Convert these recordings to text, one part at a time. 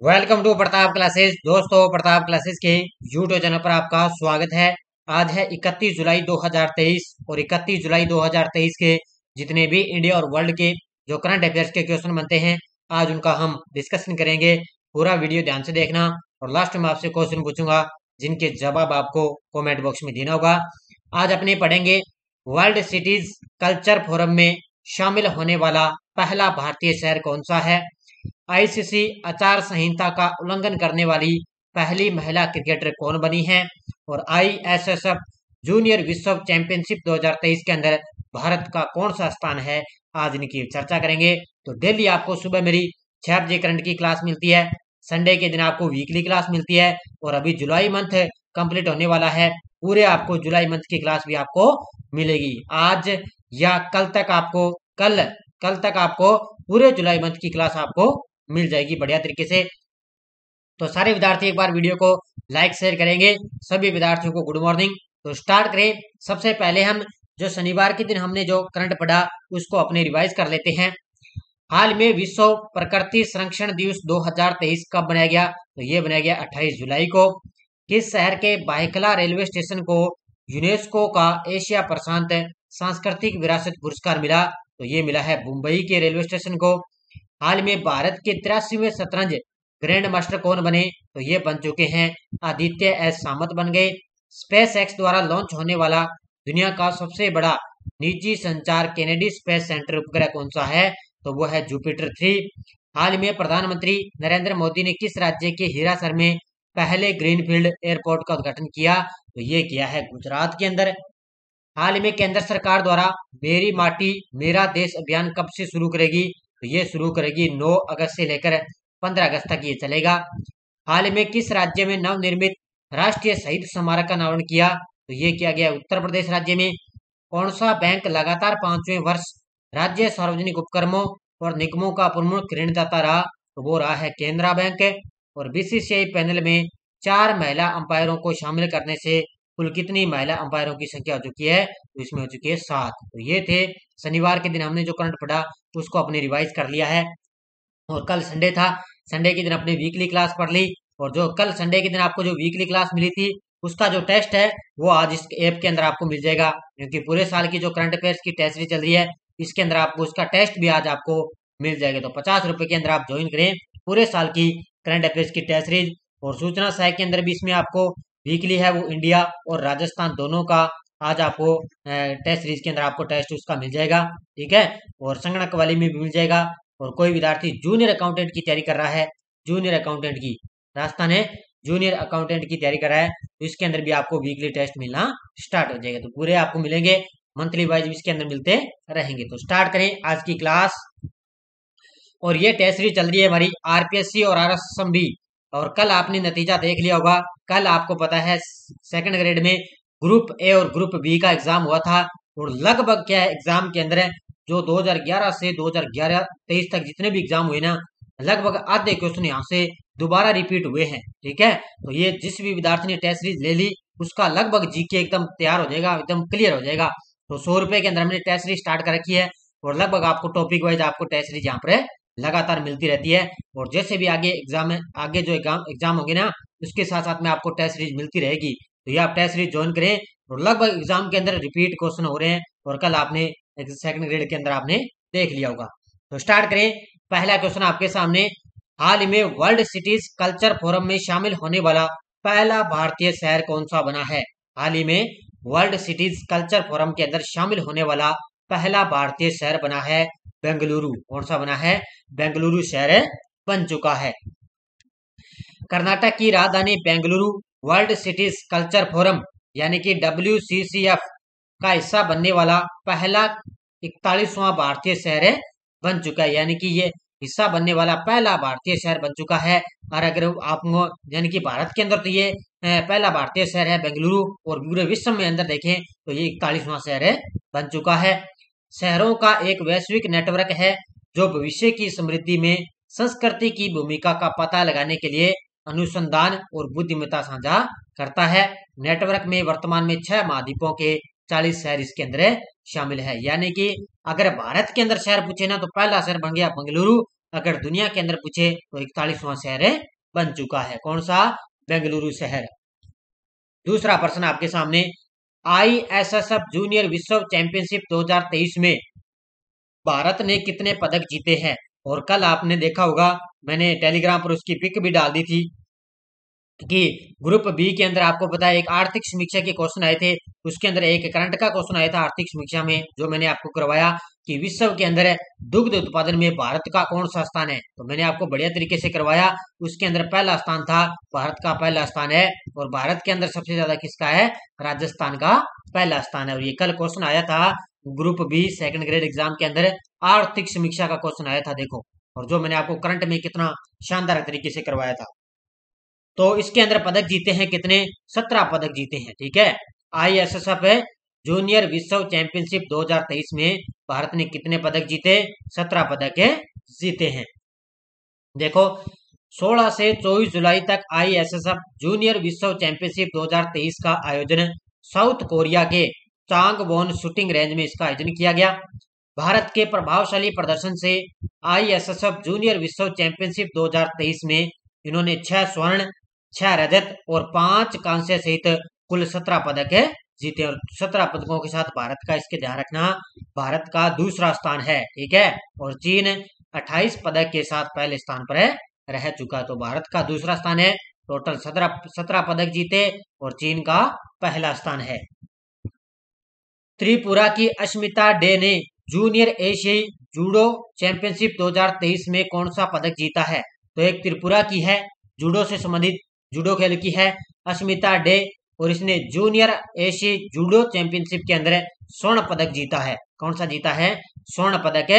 Welcome to Pratap classes. दोस्तों, Pratap classes के YouTube channel पर आपका स्वागत है। आज है 31 जुलाई 2023 और 31 जुलाई 2023 के जितने भी इंडिया और वर्ल्ड के जो करंट अफेयर्स के क्वेश्चन बनते हैं, आज उनका हम डिस्कशन करेंगे। पूरा वीडियो ध्यान से देखना और लास्ट में आपसे क्वेश्चन पूछूंगा जिनके जवाब आपको कमेंट बॉक्स में देना होगा। आज अपने पढ़ेंगे वर्ल्ड सिटीज कल्चर फोरम में शामिल होने वाला पहला भारतीय शहर कौन सा है। आईसीसी आचार संहिता का उल्लंघन करने वाली पहली महिला क्रिकेटर कौन बनी है। और आईएसएसएफ जूनियर विश्व चैंपियनशिप 2023 के अंदर भारत का कौन सा स्थान है। आज इनकी चर्चा करेंगे। तो डेली आपको सुबह मेरी 6 बजे करंट की क्लास मिलती है। संडे के दिन आपको वीकली क्लास मिलती है। और अभी जुलाई मंथ कंप्लीट होने वाला है। पूरे आपको जुलाई मंथ की क्लास भी आपको मिलेगी। आज या कल तक आपको कल तक आपको पूरे जुलाई मंथ की क्लास आपको मिल जाएगी बढ़िया तरीके से। तो सारे विद्यार्थी एक बार वीडियो को लाइक शेयर करेंगे। सभी विद्यार्थियों को गुड मॉर्निंग। तो स्टार्ट करें। सबसे पहले हम जो शनिवार के दिन हमने जो करंट पढ़ा उसको अपने रिवाइज कर लेते हैं। हाल में विश्व प्रकृति संरक्षण दिवस 2023 कब बनाया गया। तो ये बनाया गया 28 जुलाई को। किस शहर के बाइकला रेलवे स्टेशन को यूनेस्को का एशिया प्रशांत सांस्कृतिक विरासत पुरस्कार मिला। तो ये मिला है मुंबई के रेलवे स्टेशन को। हाल में भारत के 83वें शतरंज ग्रैंड मास्टर कौन बने। तो ये बन चुके हैं आदित्य एस सामंत बन गए। स्पेस एक्स द्वारा लॉन्च होने वाला दुनिया का सबसे बड़ा निजी संचार केनेडी स्पेस सेंटर उपग्रह कौन सा है। तो वो है जुपिटर 3। हाल में प्रधानमंत्री नरेंद्र मोदी ने किस राज्य के हिरासर में पहले ग्रीनफील्ड एयरपोर्ट का उद्घाटन किया। तो ये किया है गुजरात के अंदर। हाल में केंद्र सरकार द्वारा मेरी माटी मेरा देश अभियान कब से शुरू करेगी। तो ये शुरू करेगी 9 अगस्त से लेकर 15 अगस्त तक ये चलेगा। हाल में किस राज्य में नवनिर्मित राष्ट्रीय शहीद स्मारक का अनावरण किया। तो ये किया गया उत्तर प्रदेश राज्य में। कौन सा बैंक लगातार 5वें वर्ष राज्य सार्वजनिक उपक्रमों और निगमों का प्रमुख ऋणदाता रहा। तो वो रहा है केनरा बैंक। और बीसीसीआई पैनल में 4 महिला अंपायरों को शामिल करने से कुल कितनी महिला अंपायरों की संख्या हो चुकी है। तो इसमें हो चुकी है 7। तो ये थे शनिवार के दिन हमने जो करंट पढ़ा उसको अपने रिवाइज कर लिया है। और कल संडे था, संडे के दिन अपनी वीकली क्लास पढ़ ली। और जो कल संडे के दिन आपको जो वीकली क्लास मिली थी उसका जो टेस्ट है वो आज इस ऐप के अंदर आपको मिल जाएगा। क्योंकि पूरे साल की जो करंट अफेयर्स की टेस्ट चल रही है इसके अंदर आपको उसका टेस्ट भी आज आपको मिल जाएगा। तो 50 रुपए के अंदर आप ज्वाइन करें पूरे साल की करंट अफेयर्स की टेस्ट सीरीज। और सूचना सहायक के अंदर भी इसमें आपको वीकली है वो इंडिया और राजस्थान दोनों का आज आपको टेस्ट सीरीज के अंदर आपको टेस्ट उसका मिल जाएगा। ठीक है। और संगणक वाली में भी मिल जाएगा। और कोई विद्यार्थी जूनियर अकाउंटेंट की तैयारी कर रहा है, जूनियर अकाउंटेंट की राजस्थान है जूनियर अकाउंटेंट की तैयारी कर रहा है तो इसके अंदर भी आपको वीकली टेस्ट मिलना स्टार्ट हो जाएगा। तो पूरे आपको मिलेंगे, मंथली वाइज इसके अंदर मिलते रहेंगे। तो स्टार्ट करें आज की क्लास। और ये टेस्ट सीरीज चल रही है हमारी आरपीएससी और आरएसएम भी। और कल आपने नतीजा देख लिया होगा। कल आपको पता है सेकंड ग्रेड में ग्रुप ए और ग्रुप बी का एग्जाम हुआ था। और लगभग क्या है एग्जाम के अंदर है जो 2011 से 2023 तक जितने भी एग्जाम हुए ना लगभग आधे क्वेश्चन यहाँ से दोबारा रिपीट हुए हैं। ठीक है। तो ये जिस भी विद्यार्थी ने टेस्ट सीरीज ले ली उसका लगभग जीके एकदम तैयार हो जाएगा, एकदम क्लियर हो जाएगा। तो 100 रुपए के अंदर हमने टेस्ट सीरीज स्टार्ट कर रखी है। और लगभग आपको टॉपिक वाइज आपको टेस्ट सीरीज यहाँ पर लगातार मिलती रहती है। और जैसे भी आगे एग्जाम है, आगे जो एग्जाम होंगे ना उसके साथ साथ में आपको टेस्ट सीरीज मिलती रहेगी। तो ये आप टेस्ट सीरीज ज्वाइन करें। और लगभग एग्जाम के अंदर रिपीट क्वेश्चन हो रहे हैं। और कल आपने सेकंड ग्रेड के अंदर आपने देख लिया होगा। तो स्टार्ट करें। पहला क्वेश्चन आपके सामने। हाल में वर्ल्ड सिटीज कल्चर फोरम में शामिल होने वाला पहला भारतीय शहर कौन सा बना है। हाल ही में वर्ल्ड सिटीज कल्चर फोरम के अंदर शामिल होने वाला पहला भारतीय शहर बना है बेंगलुरु। कौन सा बना है। बेंगलुरु शहर बन चुका है। कर्नाटक की राजधानी Bengaluru world cities culture forum यानी कि WCCF का हिस्सा बनने वाला पहला 41वां भारतीय शहर बन चुका है। यानी कि ये हिस्सा बनने वाला पहला भारतीय शहर बन चुका है। और अगर आपको यानी कि भारत के अंदर तो ये पहला भारतीय शहर है बेंगलुरु। और पूरे विश्व में अंदर देखें तो ये 41वां शहर बन चुका है। शहरों का एक वैश्विक नेटवर्क है जो भविष्य की समृद्धि में संस्कृति की भूमिका का पता लगाने के लिए अनुसंधान और बुद्धिमत्ता साझा करता है। नेटवर्क में वर्तमान में 6 महाद्वीपों के 40 शहर इसके अंदर शामिल है। यानी कि अगर भारत के अंदर शहर पूछे ना तो पहला शहर बन गया बेंगलुरु। अगर दुनिया के अंदर पूछे तो 41वां शहर बन चुका है। कौन सा? बेंगलुरु शहर। दूसरा प्रश्न आपके सामने, ISSF जूनियर विश्व चैंपियनशिप 2023 में भारत ने कितने पदक जीते हैं? और कल आपने देखा होगा, मैंने टेलीग्राम पर उसकी पिक भी डाल दी थी कि ग्रुप बी के अंदर आपको पता है एक आर्थिक समीक्षा के क्वेश्चन आए थे, उसके अंदर एक करंट का क्वेश्चन आया था आर्थिक समीक्षा में, जो मैंने आपको करवाया कि विश्व के अंदर दुग्ध उत्पादन में भारत का कौन सा स्थान है। तो मैंने आपको बढ़िया तरीके से करवाया, उसके अंदर पहला स्थान था, भारत का पहला स्थान है। और भारत के अंदर सबसे ज्यादा किसका है? राजस्थान का पहला स्थान है। और ये कल क्वेश्चन आया था group B second grade exam के अंदर, आर्थिक समीक्षा का क्वेश्चन आया था, देखो। और जो मैंने आपको करंट में कितना शानदार तरीके से करवाया था। तो इसके अंदर पदक जीते हैं कितने? 17 पदक जीते हैं, ठीक है। ISSF जूनियर विश्व चैंपियनशिप 2023 में भारत ने कितने पदक जीते? 17 पदक जीते हैं। देखो, 16 से 24 जुलाई तक ISSF जूनियर विश्व चैंपियनशिप 2023 का आयोजन साउथ कोरिया के चांगवोन शूटिंग रेंज में इसका आयोजन किया गया। भारत के प्रभावशाली प्रदर्शन से ISSF जूनियर विश्व चैंपियनशिप 2023 में इन्होंने 6 स्वर्ण, 6 रजत और 5 कांस्य सहित कुल 17 पदक जीते। और 17 पदकों के साथ भारत का, इसके ध्यान रखना, भारत का दूसरा स्थान है, ठीक है। और चीन 28 पदक के साथ पहले स्थान पर रह चुका। तो भारत का दूसरा स्थान है, टोटल 17 पदक जीते, और चीन का पहला स्थान है। त्रिपुरा की अस्मिता डे ने जूनियर एशियाई जूडो चैंपियनशिप 2023 में कौन सा पदक जीता है? तो एक त्रिपुरा की है, जूडो से संबंधित, जूडो खेल की है, अस्मिता डे, और इसने जूनियर एशियाई जूडो चैंपियनशिप के अंदर स्वर्ण पदक जीता है। कौन सा जीता है? स्वर्ण पदक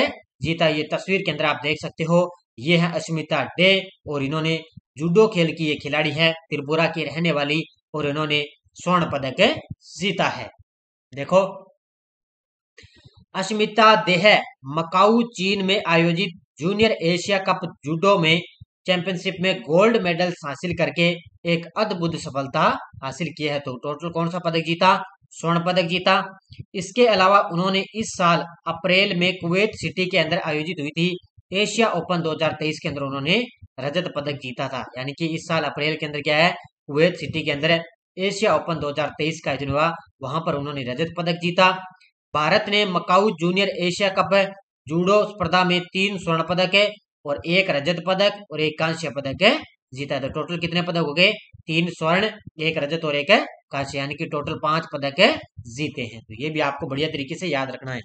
जीता। ये तस्वीर के अंदर आप देख सकते हो, ये है अस्मिता डे, और इन्होंने जूडो खेल की ये खिलाड़ी है, त्रिपुरा की रहने वाली, और इन्होंने स्वर्ण पदक जीता है। देखो, अस्मिता देह मकाऊ चीन में आयोजित जूनियर एशिया कप जूडो में चैंपियनशिप में गोल्ड मेडल हासिल करके एक अद्भुत सफलता हासिल की है। तो टोटल कौन सा पदक जीता? स्वर्ण पदक जीता। इसके अलावा उन्होंने इस साल अप्रैल में कुवैत सिटी के अंदर आयोजित हुई थी एशिया ओपन 2023 के अंदर उन्होंने रजत पदक जीता था। यानी कि इस साल अप्रैल के अंदर क्या है, कुवैत सिटी के अंदर एशिया ओपन 2023 का आयोजन हुआ, वहां पर उन्होंने रजत पदक जीता। भारत ने Macau junior Asia cup judo स्पर्धा में 3 स्वर्ण पदक और 1 रजत पदक और 1 कांस्य पदक जीता। तो टोटल कितने पदक हो गए? 3 स्वर्ण, 1 रजत और 1 कांस्य, यानी कि टोटल 5 पदक जीते हैं। तो ये भी आपको बढ़िया तरीके से याद रखना है।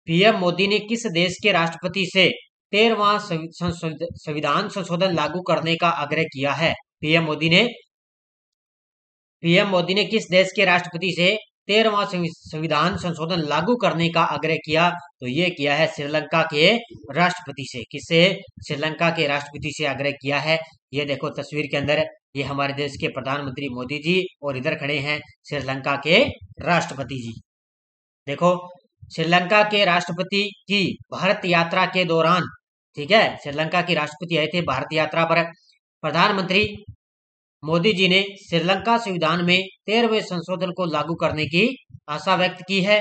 पीएम मोदी ने किस देश के राष्ट्रपति से 13वां संविधान संशोधन लागू करने का आग्रह किया है? पीएम मोदी ने किस देश के राष्ट्रपति से 13वां संविधान संशोधन लागू करने का आग्रह किया? तो ये किया है श्रीलंका के राष्ट्रपति से। किससे? श्रीलंका के राष्ट्रपति से आग्रह किया है। ये देखो तस्वीर के अंदर, ये हमारे देश के प्रधानमंत्री मोदी जी, और इधर खड़े हैं श्रीलंका के राष्ट्रपति जी। देखो, श्रीलंका के राष्ट्रपति की भारत यात्रा के दौरान, ठीक है, श्रीलंका के राष्ट्रपति आए थे भारत यात्रा पर, प्रधानमंत्री मोदी जी ने श्रीलंका संविधान में 13वें संशोधन को लागू करने की आशा व्यक्त की है।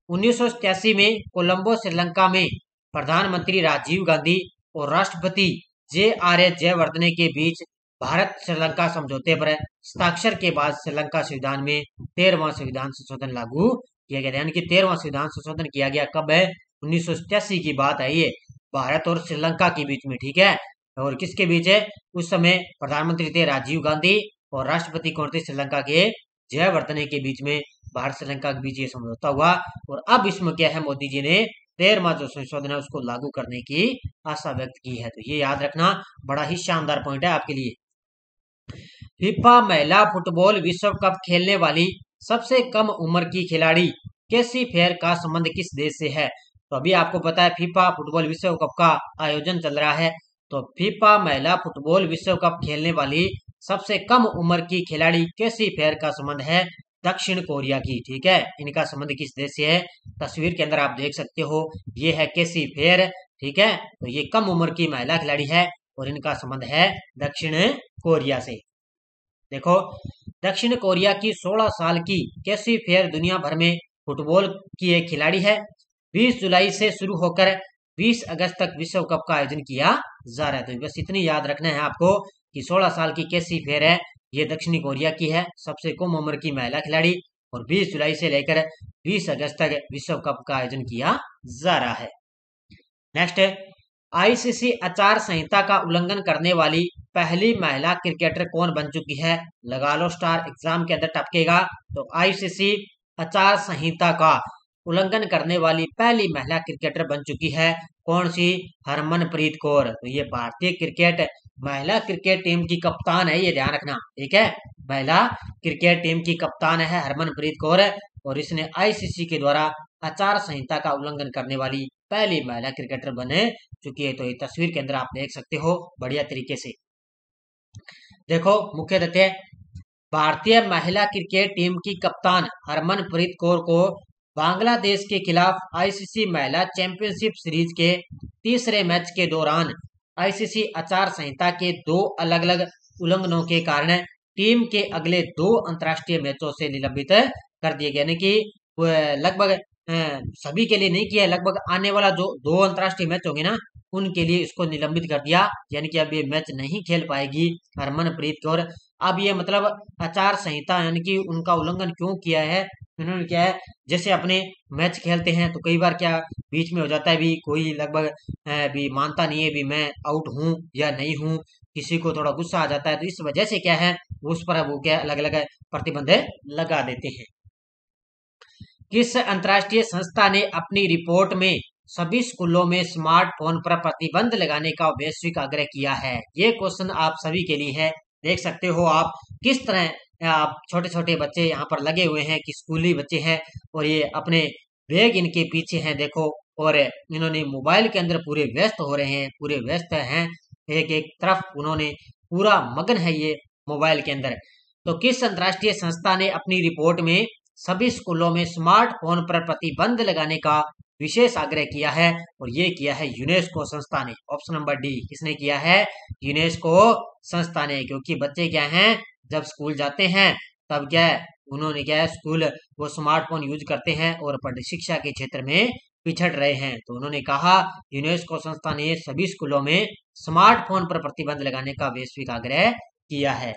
1987 में कोलंबो श्रीलंका में प्रधानमंत्री राजीव गांधी और राष्ट्रपति JRS जयवर्धने के बीच भारत श्रीलंका समझौते पर हस्ताक्षर के बाद श्रीलंका संविधान में 13वां संविधान संशोधन लागू किया गया। यानी कि 13वां संविधान संशोधन किया गया कब है? 1987 की बात है ये, भारत और श्रीलंका के बीच में, ठीक है। और किसके बीच है? उस समय प्रधानमंत्री थे राजीव गांधी और राष्ट्रपति कौन थे? श्रीलंका के जयवर्धने के बीच में भारत श्रीलंका के बीच ये समझौता हुआ। और अब इसमें क्या है, मोदी जी ने 13वां जो संशोधन है उसको लागू करने की आशा व्यक्त की है। तो ये याद रखना, बड़ा ही शानदार पॉइंट है आपके लिए। फीफा महिला फुटबॉल विश्व कप खेलने वाली सबसे कम उम्र की खिलाड़ी केसी फेयर का संबंध किस देश से है? तो अभी आपको पता है फीफा फुटबॉल विश्व कप का आयोजन चल रहा है। तो फीफा महिला फुटबॉल विश्व कप खेलने वाली सबसे कम उम्र की खिलाड़ी केसी फेयर का संबंध है दक्षिण कोरिया की, ठीक है। इनका संबंध किस देश से है? तस्वीर के अंदर आप देख सकते हो, ये है केसी फेयर, ठीक है। तो ये कम उम्र की महिला खिलाड़ी है और इनका संबंध है दक्षिण कोरिया से। देखो, दक्षिण कोरिया की 16 साल की केसी फेयर दुनिया भर में फुटबॉल की एक खिलाड़ी है। 20 जुलाई से शुरू होकर 20 अगस्त तक विश्व कप का आयोजन किया जा रहा है। तो बस इतनी याद रखना है आपको कि 16 साल की कैसी फेर है, ये दक्षिणी कोरिया की है, सबसे कम उम्र की महिला खिलाड़ी, और 20 जुलाई से लेकर 20 अगस्त तक विश्व कप का आयोजन किया जा रहा है। नेक्स्ट है, आईसीसी आचार संहिता का उल्लंघन करने वाली पहली महिला क्रिकेटर कौन बन चुकी है? लगा लो स्टार, एग्जाम के अंदर टपकेगा। तो आईसीसी आचार संहिता का उल्लंघन करने वाली पहली महिला क्रिकेटर बन चुकी है, कौन सी? हरमनप्रीत कौर। तो ये भारतीय क्रिकेट महिला क्रिकेट टीम की कप्तान है, ये ध्यान रखना, ठीक है। महिला क्रिकेट टीम की कप्तान है हरमनप्रीत कौर, और इसने आईसीसी के द्वारा आचार संहिता का उल्लंघन करने वाली पहली महिला क्रिकेटर बने चुकी है। तो ये तस्वीर के अंदर आप देख सकते हो बढ़िया तरीके से। देखो मुख्य तथ्य, भारतीय महिला क्रिकेट टीम की कप्तान हरमनप्रीत कौर को बांग्लादेश के खिलाफ आईसीसी महिला चैंपियनशिप सीरीज के तीसरे मैच के दौरान आईसीसी आचार संहिता के 2 अलग अलग उल्लंघनों के कारण टीम के अगले 2 अंतर्राष्ट्रीय मैचों से निलंबित कर दिए गए। यानी कि लगभग सभी के लिए नहीं किया, लगभग आने वाला जो 2 अंतर्राष्ट्रीय मैच होंगे ना, उनके लिए इसको निलंबित कर दिया। यानी कि अब ये मैच नहीं खेल पाएगी हरमनप्रीत कौर। अब ये मतलब आचार संहिता यानी कि उनका उल्लंघन क्यों किया है उन्होंने, क्या है, जैसे अपने मैच खेलते हैं तो कई बार क्या बीच में हो जाता है, भी कोई लगभग भी मानता नहीं है भी मैं आउट हूँ या नहीं हूँ, किसी को थोड़ा गुस्सा आ जाता है, तो इस वजह से क्या है उस पर वो क्या अलग अलग प्रतिबंध लगा देते हैं। किस अंतर्राष्ट्रीय संस्था ने अपनी रिपोर्ट में सभी स्कूलों में स्मार्टफोन पर प्रतिबंध लगाने का वैश्विक आग्रह किया है? ये क्वेश्चन आप सभी के लिए है। देख सकते हो आप किस तरह आप छोटे छोटे बच्चे यहाँ पर लगे हुए हैं कि स्कूली बच्चे हैं, और ये अपने बैग इनके पीछे हैं देखो, और इन्होंने मोबाइल के अंदर पूरे व्यस्त हो रहे हैं, पूरे व्यस्त हैं, एक एक तरफ उन्होंने पूरा मगन है ये मोबाइल के अंदर। तो किस अंतर्राष्ट्रीय संस्था ने अपनी रिपोर्ट में सभी स्कूलों में स्मार्टफोन पर प्रतिबंध लगाने का विशेष आग्रह किया है? और ये किया है यूनेस्को संस्था ने। ऑप्शन नंबर डी, किसने किया है? यूनेस्को संस्था ने। क्योंकि बच्चे क्या हैं जब स्कूल जाते हैं तब क्या है उन्होंने क्या है स्कूल वो स्मार्टफोन यूज करते हैं और शिक्षा के क्षेत्र में पिछड़ रहे हैं। तो उन्होंने कहा यूनेस्को संस्था ने सभी स्कूलों में स्मार्टफोन पर प्रतिबंध लगाने का वैश्विक आग्रह किया है।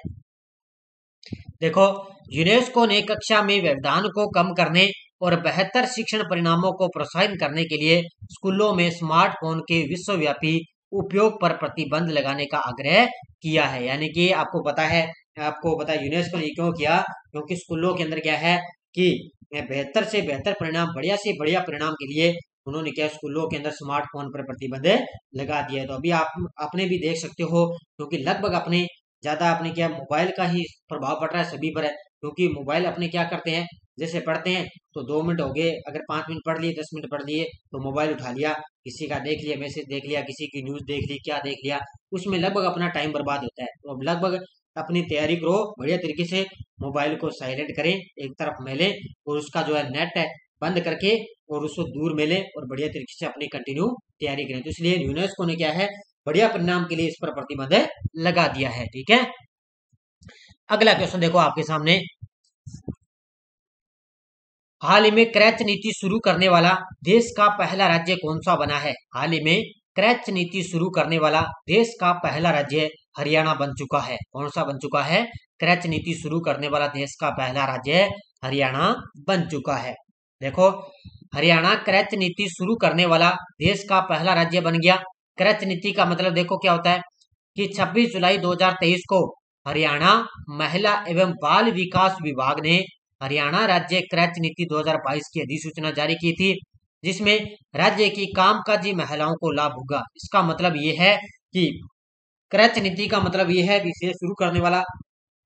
देखो, यूनेस्को ने कक्षा में व्यवधान को कम करने और बेहतर शिक्षण परिणामों को प्रोत्साहित करने के लिए स्कूलों में स्मार्टफोन के विश्वव्यापी उपयोग पर प्रतिबंध लगाने का आग्रह किया है। यानी कि आपको पता है यूनेस्को ने क्यों किया, क्योंकि स्कूलों के अंदर क्या है कि बेहतर से बेहतर परिणाम, बढ़िया से बढ़िया परिणाम के लिए उन्होंने क्या स्कूलों के अंदर स्मार्टफोन पर प्रतिबंध लगा दिया है। तो अभी आप अपने भी देख सकते हो, क्योंकि लगभग अपने ज्यादा अपने क्या मोबाइल का ही प्रभाव पड़ रहा है सभी पर है। क्योंकि मोबाइल अपने क्या करते हैं, जैसे पढ़ते हैं तो 2 मिनट हो गए, अगर 5 मिनट पढ़ लिए 10 मिनट पढ़ लिए तो मोबाइल उठा लिया, किसी का देख लिया, मैसेज देख लिया, किसी की न्यूज देख ली, क्या देख लिया, उसमें लगभग अपना टाइम बर्बाद होता है। तो अब लगभग अपनी तैयारी करो बढ़िया तरीके से, मोबाइल को साइलेंट करें, एक तरफ में लें, और उसका जो है नेट है बंद करके और उसको दूर में लें, और बढ़िया तरीके से अपनी कंटिन्यू तैयारी करें। तो इसलिए यूनेस्को ने क्या है बढ़िया परिणाम के लिए इस पर प्रतिबंध लगा दिया है। ठीक है, अगला क्वेश्चन देखो आपके सामने, हाल ही में क्रैच नीति शुरू करने वाला देश का पहला राज्य कौन सा बना है? हाल ही में क्रैच नीति शुरू करने वाला देश का पहला राज्य हरियाणा बन चुका है। कौन सा बन चुका है? क्रैच नीति शुरू करने वाला देश का पहला राज्य हरियाणा बन चुका है। देखो, हरियाणा क्रैच नीति शुरू करने वाला देश का पहला राज्य बन गया। क्रैच नीति का मतलब देखो क्या होता है कि 26 जुलाई 2023 को हरियाणा महिला एवं बाल विकास विभाग ने हरियाणा राज्य क्रैच नीति 2022 की अधिसूचना जारी की थी, जिसमें राज्य की कामकाजी महिलाओं को लाभ होगा। इसका मतलब ये है कि क्रैच नीति का मतलब ये है कि इसे शुरू करने वाला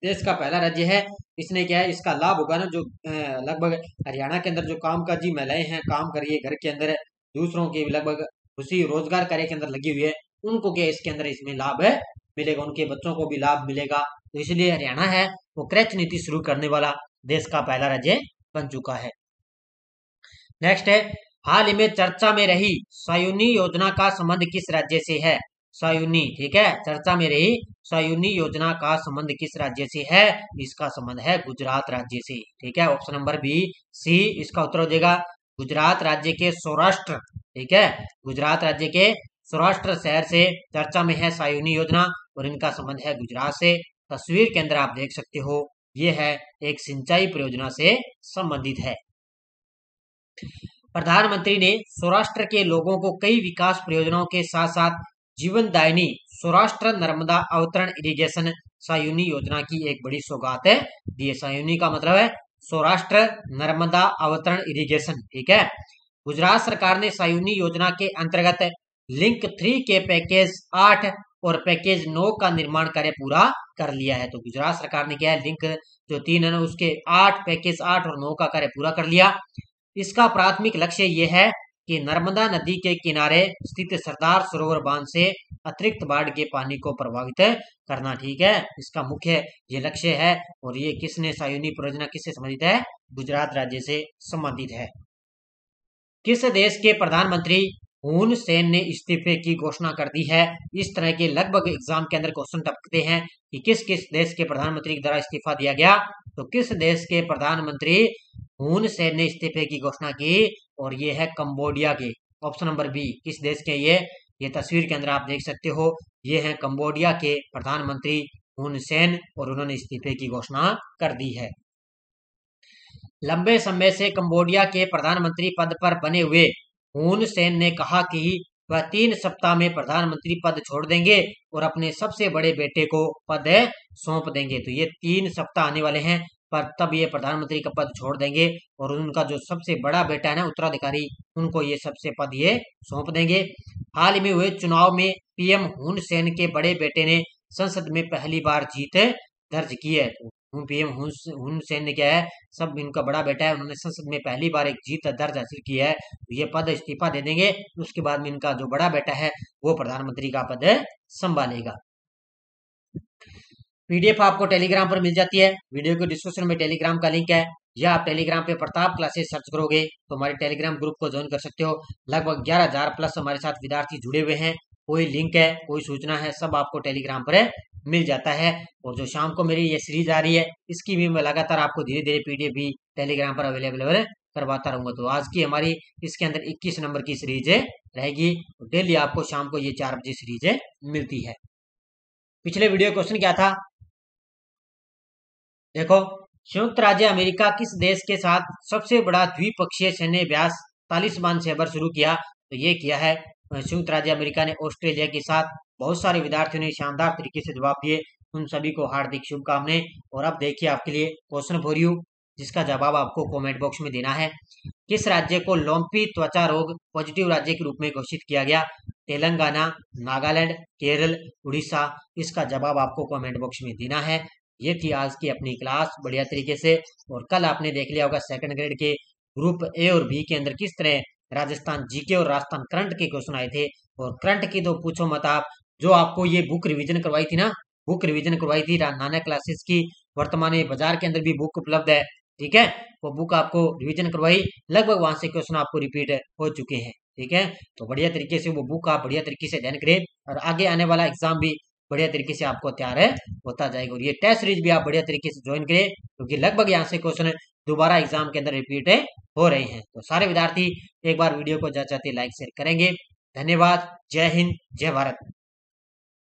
देश का पहला राज्य है, इसने क्या है इसका लाभ होगा ना, जो लगभग हरियाणा के अंदर जो कामकाजी महिलाएं हैं, काम कर रही है घर के अंदर, दूसरों के लगभग उसी रोजगार कार्य के अंदर लगी हुई है, उनको क्या इसके अंदर इसमें लाभ मिलेगा, उनके बच्चों को भी लाभ मिलेगा। तो इसलिए हरियाणा है वो क्रैच नीति शुरू करने वाला देश का पहला राज्य बन चुका है। नेक्स्ट है, हाल ही में चर्चा में रही सायुनी योजना का संबंध किस राज्य से है? सायुनी, ठीक है, चर्चा में रही सायुनी योजना का संबंध किस राज्य से है? इसका संबंध है गुजरात राज्य से। ठीक है, ऑप्शन नंबर बी सी इसका उत्तर हो जाएगा गुजरात राज्य के सौराष्ट्र, ठीक है, गुजरात राज्य के सौराष्ट्र शहर से चर्चा में है सायूनी योजना और इनका संबंध है गुजरात से। तस्वीर के अंदर आप देख सकते हो ये है एक सिंचाई परियोजना से संबंधित है। प्रधानमंत्री ने सौराष्ट्र के लोगों को कई विकास परियोजनाओं के साथ साथ जीवनदायिनी सौराष्ट्र नर्मदा अवतरण इरिगेशन सायूनी योजना की एक बड़ी सौगात दी है। सायूनी का मतलब है सौराष्ट्र नर्मदा अवतरण इरिगेशन, ठीक है। गुजरात सरकार ने सायूनी योजना के अंतर्गत लिंक 3 के पैकेज 8 और पैकेज 9 का निर्माण कार्य पूरा कर लिया है। तो गुजरात सरकार ने क्या है, लिंक जो 3 है ना उसके 8 पैकेज 8 और 9 का कार्य पूरा कर लिया। इसका प्राथमिक लक्ष्य यह है कि नर्मदा नदी के किनारे स्थित सरदार सरोवर बांध से अतिरिक्त बाढ़ के पानी को प्रभावित करना, ठीक है, इसका मुख्य ये लक्ष्य है। और ये किसने सायूनी परियोजना किससे संबंधित है, गुजरात राज्य से संबंधित है। किस देश के प्रधानमंत्री हुन सेन ने इस्तीफे की घोषणा कर दी है। इस तरह के लगभग एग्जाम के अंदर क्वेश्चन टपकते हैं कि किस किस देश के प्रधानमंत्री के द्वारा इस्तीफा दिया गया। तो किस देश के प्रधानमंत्री हुन सेन ने इस्तीफे की घोषणा की, और ये है कंबोडिया के, ऑप्शन नंबर बी। किस देश के ये तस्वीर के अंदर आप देख सकते हो ये है कंबोडिया के प्रधानमंत्री हुन सेन और उन्होंने इस्तीफे की घोषणा कर दी है। लंबे समय से कंबोडिया के प्रधानमंत्री पद पर बने हुए हुन सेन ने कहा कि वह 3 सप्ताह में प्रधानमंत्री पद छोड़ देंगे और अपने सबसे बड़े बेटे को पद सौंप देंगे। तो ये 3 सप्ताह आने वाले हैं, पर तब ये प्रधानमंत्री का पद छोड़ देंगे और उनका जो सबसे बड़ा बेटा है ना उत्तराधिकारी, उनको ये सबसे पद ये सौंप देंगे। हाल ही में हुए चुनाव में पीएम हुन सेन के बड़े बेटे ने संसद में पहली बार जीत दर्ज की है। पीएम हुन सेन ने क्या है, सब इनका बड़ा बेटा है, उन्होंने संसद में पहली बार एक जीत दर्ज हासिल की है। ये पद इस्तीफा दे देंगे, उसके बाद में इनका जो बड़ा बेटा है वो प्रधानमंत्री का पद संभालेगा। पीडीएफ आपको टेलीग्राम पर मिल जाती है, वीडियो के डिस्क्रिप्शन में टेलीग्राम का लिंक है, या आप टेलीग्राम पे प्रताप क्लासेस सर्च करोगे तो हमारे टेलीग्राम ग्रुप को ज्वाइन कर सकते हो। लगभग 11,000 प्लस हमारे साथ विद्यार्थी जुड़े हुए हैं। कोई लिंक है, कोई सूचना है, सब आपको टेलीग्राम पर मिल जाता है। और जो शाम को मेरी ये सीरीज आ रही है, इसकी भी मैं लगातार आपको धीरे धीरे पीडीएफ भी टेलीग्राम पर अवेलेबल करवाता रहूंगा। तो आज की हमारी इसके अंदर 21 नंबर की सीरीज रहेगी। डेली आपको शाम को ये 4 बजे सीरीज मिलती है। पिछले वीडियो क्वेश्चन क्या था, देखो, संयुक्त राज्य अमेरिका किस देश के साथ सबसे बड़ा द्विपक्षीय सैन्य अभ्यास तालिबान से अबर शुरू किया। तो ये किया है संयुक्त राज्य अमेरिका ने ऑस्ट्रेलिया के साथ। बहुत सारे विद्यार्थियों ने शानदार तरीके से जवाब दिए, उन सभी को हार्दिक शुभकामनाएं। और अब देखिए आपके लिए क्वेश्चन फॉर यू, जिसका जवाब आपको कमेंट बॉक्स में देना है। किस राज्य को लोम्पी त्वचा रोग पॉजिटिव राज्य के रूप में घोषित किया गया। तेलंगाना, नागालैंड, केरल, उड़ीसा। इसका जवाब आपको कमेंट बॉक्स में देना है। ये थी आज की अपनी क्लास बढ़िया तरीके से। और कल आपने देख लिया होगा सेकंड ग्रेड के ग्रुप ए और बी के अंदर किस तरह राजस्थान जीके और राजस्थान करंट के क्वेश्चन आए थे। और करंट की तो पूछो मत आप, जो आपको ये बुक रिवीजन करवाई थी ना, बुक रिवीजन करवाई थी नाना क्लासेस की, वर्तमान में बाजार के अंदर भी बुक उपलब्ध है, ठीक है। वो बुक आपको रिवीजन करवाई, लगभग वहां से क्वेश्चन आपको रिपीट हो चुके हैं, ठीक है। तो बढ़िया तरीके से वो बुक आप बढ़िया तरीके से अध्ययन करें और आगे आने वाला एग्जाम भी बढ़िया तरीके से आपको तैयार होता जाएगा। और ये टेस्ट सीरीज भी आप बढ़िया तरीके से ज्वाइन करें, क्योंकि लगभग यहाँ से क्वेश्चन दोबारा एग्जाम के अंदर रिपीट हो रहे हैं। तो सारे विद्यार्थी एक बार वीडियो को ज्यादा लाइक शेयर करेंगे। धन्यवाद। जय हिंद, जय भारत।